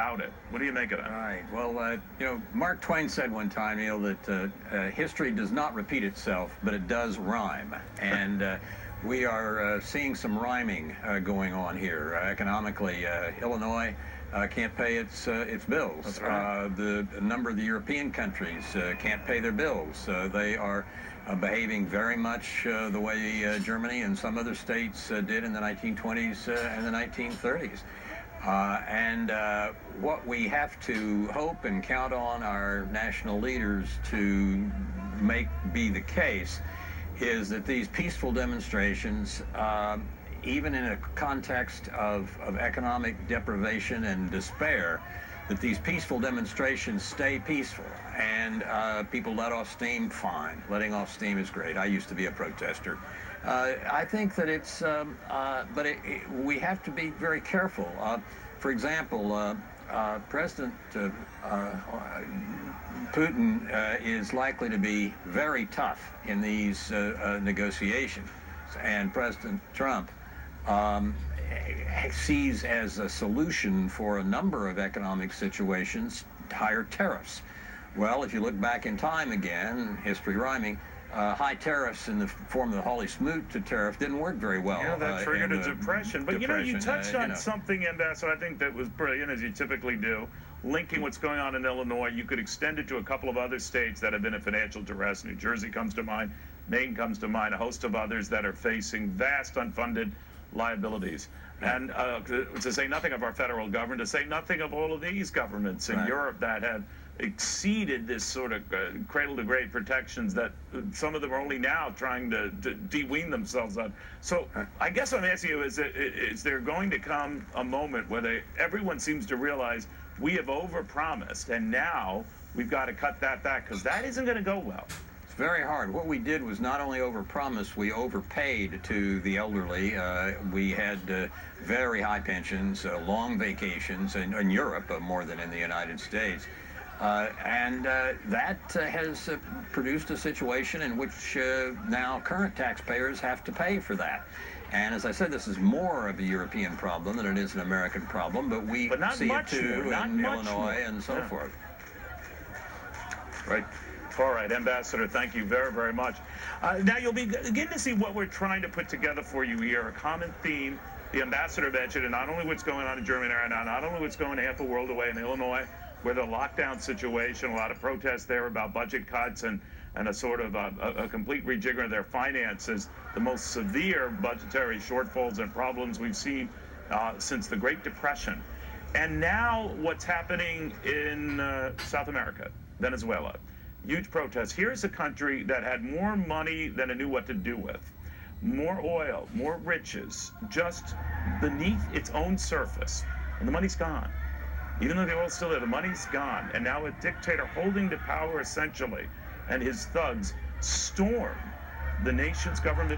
about it. What do you make of that? All right. Well, Mark Twain said one time, Neil, that history does not repeat itself, but it does rhyme. And we are seeing some rhyming going on here economically. Illinois can't pay its bills. That's right. A number of the European countries can't pay their bills. They are behaving very much the way Germany and some other states did in the 1920s and the 1930s. What we have to hope and count on our national leaders to make be the case is that these peaceful demonstrations, even in a context of economic deprivation and despair, that these peaceful demonstrations stay peaceful and people let off steam, fine. Letting off steam is great. I used to be a protester. I think that it's, we have to be very careful. For example, President Putin is likely to be very tough in these negotiations, and President Trump sees as a solution for a number of economic situations higher tariffs. Well, if you look back in time again, history rhyming, high tariffs in the form of the Hawley Smoot tariff didn't work very well. Yeah, that triggered a depression. But you touched on something, Ambassador, I think that was brilliant, as you typically do, linking what's going on in Illinois. You could extend it to a couple of other states that have been in financial duress. New Jersey comes to mind, Maine comes to mind, a host of others that are facing vast unfunded liabilities. And to say nothing of our federal government, to say nothing of all of these governments in Europe that have exceeded this sort of cradle-to-grave protections that some of them are only now trying to de-wean themselves on. So I guess what I'm asking you is there going to come a moment where everyone seems to realize we have overpromised and now we've got to cut that back, because that isn't going to go well. It's very hard. What we did was not only overpromise, we overpaid to the elderly. We had very high pensions, long vacations in Europe more than in the United States. That has produced a situation in which now current taxpayers have to pay for that. And as I said, this is more of a European problem than it is an American problem, but we see it too in Illinois and so forth. Right. All right, Ambassador, thank you very, very much. Now you'll begin to see what we're trying to put together for you here, a common theme. The Ambassador mentioned, and not only what's going on in Germany right now, not only what's going half a world away in Illinois, where the lockdown situation, a lot of protests there about budget cuts and a sort of a complete rejiggering of their finances, the most severe budgetary shortfalls and problems we've seen since the Great Depression. And now what's happening in South America, Venezuela. Huge protests. Here's a country that had more money than it knew what to do with. More oil, more riches, just beneath its own surface. And the money's gone. Even though the oil's still there, the money's gone. And now a dictator holding the power, essentially, and his thugs storm the nation's government.